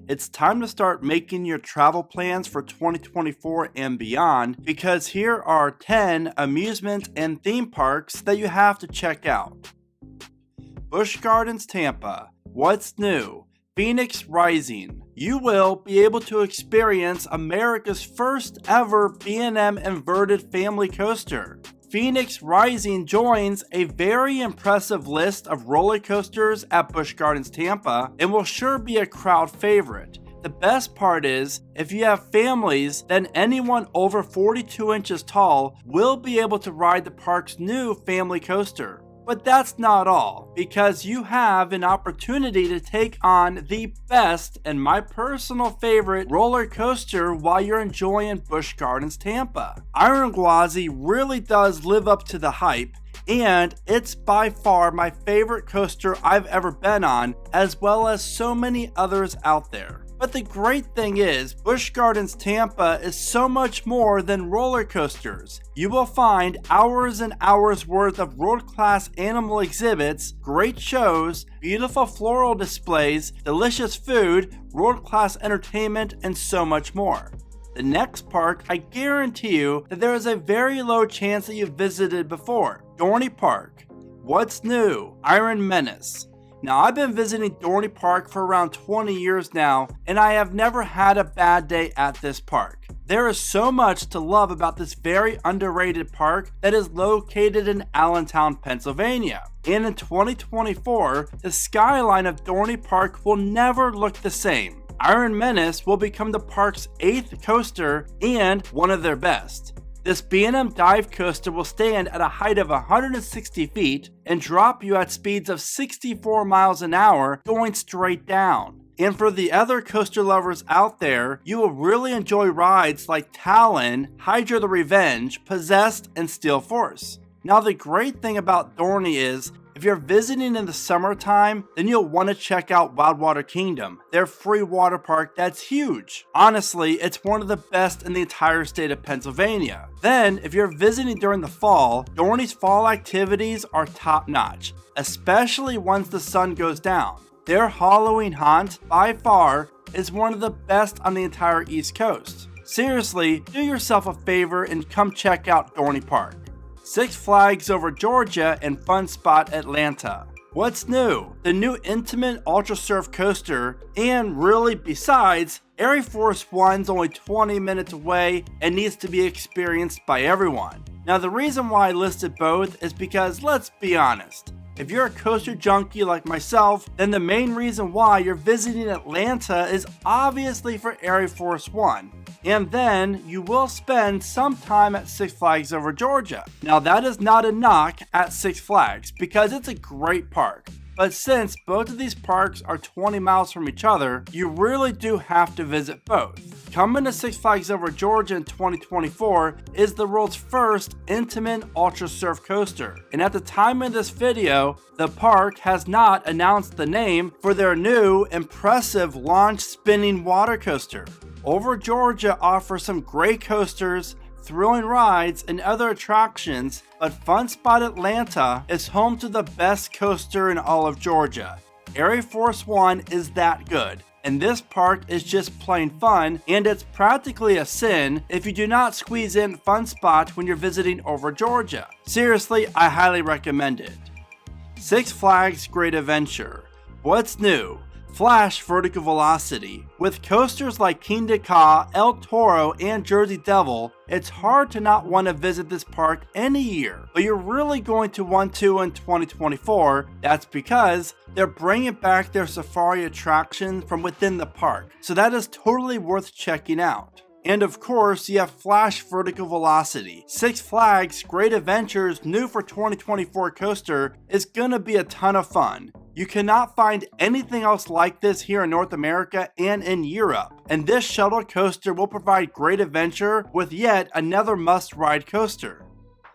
It's time to start making your travel plans for 2024 and beyond, because here are 10 amusement and theme parks that you have to check out. Busch Gardens Tampa. What's new? Phoenix Rising. You will be able to experience America's first ever B&M inverted family coaster. Phoenix Rising joins a very impressive list of roller coasters at Busch Gardens Tampa and will sure be a crowd favorite. The best part is, if you have families, then anyone over 42 inches tall will be able to ride the park's new family coaster. But that's not all, because you have an opportunity to take on the best and my personal favorite roller coaster while you're enjoying Busch Gardens Tampa. Iron Gwazi really does live up to the hype, and it's by far my favorite coaster I've ever been on, as well as so many others out there. But the great thing is, Busch Gardens Tampa is so much more than roller coasters. You will find hours and hours worth of world-class animal exhibits, great shows, beautiful floral displays, delicious food, world-class entertainment, and so much more. The next park, I guarantee you that there is a very low chance that you've visited before. Dorney Park. What's new? Iron Menace. Now, I've been visiting Dorney Park for around 20 years now, and I have never had a bad day at this park. There is so much to love about this very underrated park that is located in Allentown, Pennsylvania. And in 2024, the skyline of Dorney Park will never look the same. Iron Menace will become the park's 8th coaster and one of their best. This B&M dive coaster will stand at a height of 160 feet and drop you at speeds of 64 miles an hour going straight down. And for the other coaster lovers out there, you will really enjoy rides like Talon, Hydra the Revenge, Possessed, and Steel Force. Now, the great thing about Dorney is, if you're visiting in the summertime, then you'll want to check out Wildwater Kingdom, their free water park that's huge. Honestly, it's one of the best in the entire state of Pennsylvania. Then, if you're visiting during the fall, Dorney's fall activities are top-notch, especially once the sun goes down. Their Halloween haunt, by far, is one of the best on the entire East Coast. Seriously, do yourself a favor and come check out Dorney Park. Six Flags Over Georgia and Fun Spot Atlanta. What's new? The new Intimate Ultra Surf coaster, and really besides, Air Force One's only 20 minutes away and needs to be experienced by everyone. Now, the reason why I listed both is because, let's be honest, if you're a coaster junkie like myself, then the main reason why you're visiting Atlanta is obviously for Air Force One. And then you will spend some time at Six Flags Over Georgia. Now, that is not a knock at Six Flags, because it's a great park. But since both of these parks are 20 miles from each other, you really do have to visit both. Coming to Six Flags Over Georgia in 2024 is the world's first intimate ultra surf coaster. And at the time of this video, the park has not announced the name for their new impressive launch spinning water coaster. Over Georgia offers some great coasters, thrilling rides, and other attractions, but Fun Spot Atlanta is home to the best coaster in all of Georgia. Air Force One is that good, and this park is just plain fun, and it's practically a sin if you do not squeeze in Fun Spot when you're visiting over Georgia. Seriously, I highly recommend it. Six Flags Great Adventure. What's new? Flash Vertical Velocity. With coasters like King Ka, El Toro, and Jersey Devil, it's hard to not want to visit this park any year, but you're really going to want to in 2024. That's because they're bringing back their safari attraction from within the park, so that is totally worth checking out. And of course, you have Flash Vertical Velocity. Six Flags Great Adventure's new for 2024 coaster is gonna be a ton of fun. You cannot find anything else like this here in North America and in Europe. And this shuttle coaster will provide great adventure with yet another must-ride coaster.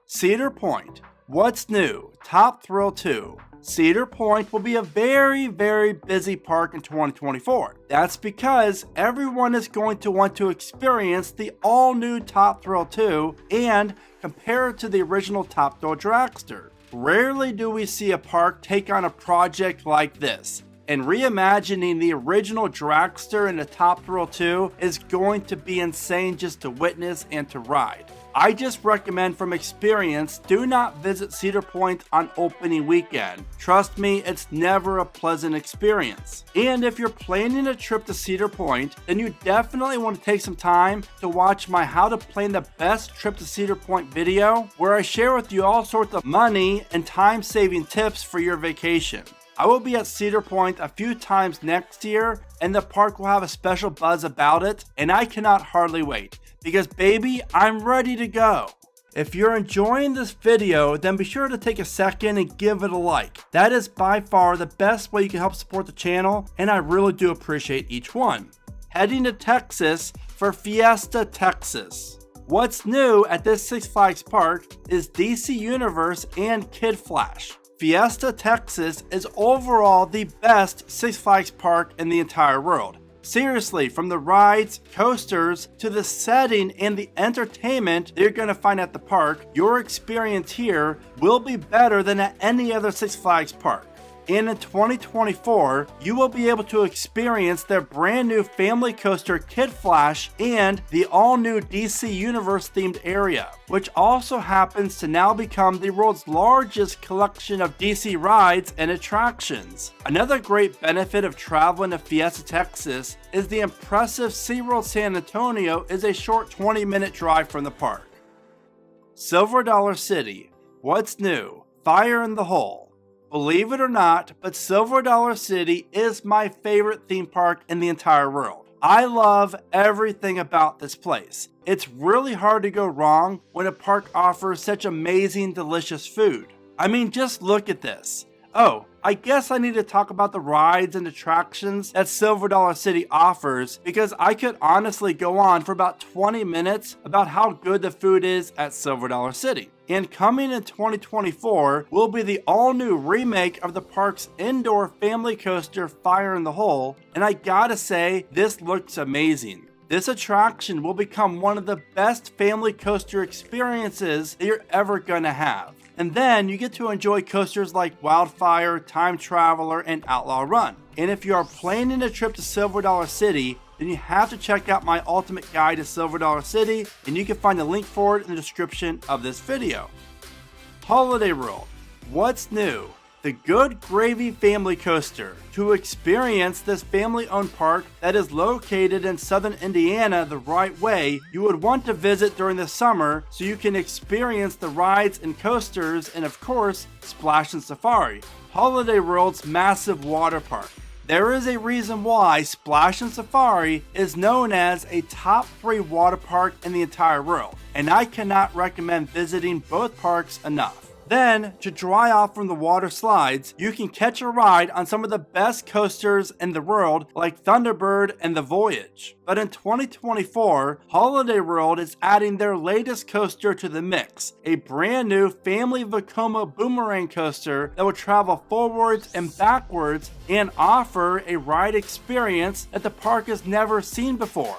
Cedar Point. What's new? Top Thrill 2. Cedar Point will be a very busy park in 2024. That's because everyone is going to want to experience the all-new Top Thrill 2 and compare it to the original Top Thrill Dragster. Rarely do we see a park take on a project like this, and reimagining the original dragster in the Top Thrill 2 is going to be insane just to witness and to ride. I just recommend from experience, do not visit Cedar Point on opening weekend. Trust me, it's never a pleasant experience. And if you're planning a trip to Cedar Point, then you definitely want to take some time to watch my How to Plan the Best Trip to Cedar Point video, where I share with you all sorts of money and time-saving tips for your vacation. I will be at Cedar Point a few times next year, and the park will have a special buzz about it, and I cannot hardly wait. Because baby, I'm ready to go. If you're enjoying this video, then be sure to take a second and give it a like. That is by far the best way you can help support the channel, and I really do appreciate each one. Heading to Texas for Fiesta Texas. What's new at this Six Flags park is DC Universe and Kid Flash. Fiesta Texas is overall the best Six Flags park in the entire world. Seriously, from the rides, coasters, to the setting and the entertainment that you're going to find at the park, your experience here will be better than at any other Six Flags park. And in 2024, you will be able to experience their brand new family coaster Kid Flash and the all new DC Universe themed area, which also happens to now become the world's largest collection of DC rides and attractions. Another great benefit of traveling to Fiesta Texas is the impressive SeaWorld San Antonio is a short 20-minute drive from the park. Silver Dollar City. What's new? Fire in the Hole. Believe it or not, but Silver Dollar City is my favorite theme park in the entire world. I love everything about this place. It's really hard to go wrong when a park offers such amazing, delicious food. I mean, just look at this. Oh, I guess I need to talk about the rides and attractions that Silver Dollar City offers, because I could honestly go on for about 20 minutes about how good the food is at Silver Dollar City. And coming in 2024 will be the all-new remake of the park's indoor family coaster Fire in the Hole, and I gotta say, this looks amazing. This attraction will become one of the best family coaster experiences that you're ever gonna have. And then you get to enjoy coasters like Wildfire, Time Traveler, and Outlaw Run. And if you are planning a trip to Silver Dollar City, then you have to check out my ultimate guide to Silver Dollar City, and you can find a link for it in the description of this video. Holiday World. What's new? The Good Gravy Family Coaster. To experience this family-owned park that is located in southern Indiana the right way, you would want to visit during the summer so you can experience the rides and coasters and of course, Splash and Safari, Holiday World's massive water park. There is a reason why Splash and Safari is known as a top 3 water park in the entire world, and I cannot recommend visiting both parks enough. Then, to dry off from the water slides, you can catch a ride on some of the best coasters in the world like Thunderbird and The Voyage. But in 2024, Holiday World is adding their latest coaster to the mix, a brand new Family Vekoma Boomerang coaster that will travel forwards and backwards and offer a ride experience that the park has never seen before.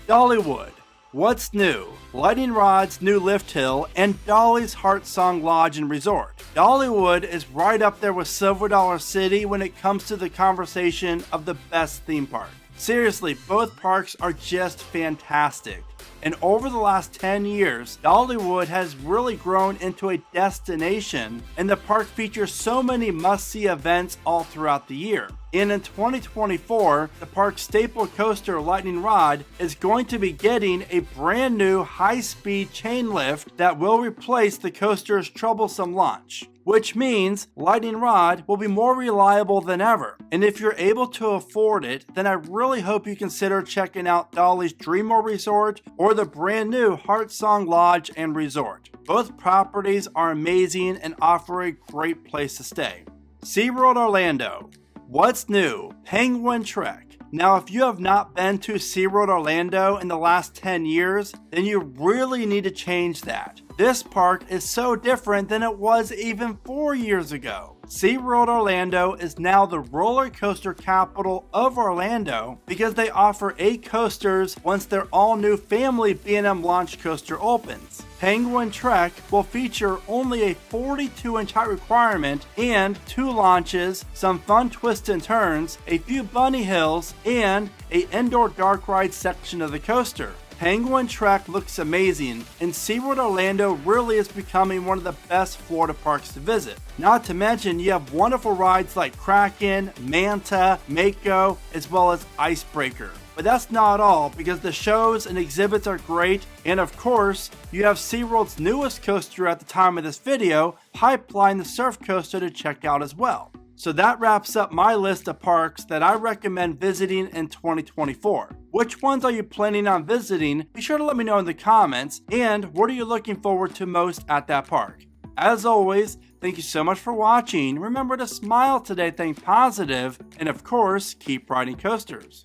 Dollywood. What's new? Lightning Rod's new lift hill and Dolly's Heart Song Lodge and Resort. Dollywood is right up there with Silver Dollar City when it comes to the conversation of the best theme park. Seriously, both parks are just fantastic. And over the last 10 years, Dollywood has really grown into a destination, and the park features so many must-see events all throughout the year. And in 2024, the park's staple coaster Lightning Rod is going to be getting a brand new high-speed chain lift that will replace the coaster's troublesome launch, which means Lightning Rod will be more reliable than ever. And if you're able to afford it, then I really hope you consider checking out Dolly's Dreamworld Resort or the brand new Heart Song Lodge and Resort. Both properties are amazing and offer a great place to stay. SeaWorld Orlando. What's new? Penguin Trek. Now, if you have not been to SeaWorld Orlando in the last 10 years, then you really need to change that. This park is so different than it was even 4 years ago. SeaWorld Orlando is now the roller coaster capital of Orlando because they offer 8 coasters once their all-new family B&M launch coaster opens. Penguin Trek will feature only a 42-inch height requirement and 2 launches, some fun twists and turns, a few bunny hills, and an indoor dark ride section of the coaster. Penguin Trek looks amazing, and SeaWorld Orlando really is becoming one of the best Florida parks to visit. Not to mention, you have wonderful rides like Kraken, Manta, Mako, as well as Icebreaker. But that's not all, because the shows and exhibits are great, and of course, you have SeaWorld's newest coaster at the time of this video, Pipeline the Surf Coaster, to check out as well. So that wraps up my list of parks that I recommend visiting in 2024. Which ones are you planning on visiting? Be sure to let me know in the comments, and what are you looking forward to most at that park? As always, thank you so much for watching. Remember to smile today, think positive, and of course, keep riding coasters.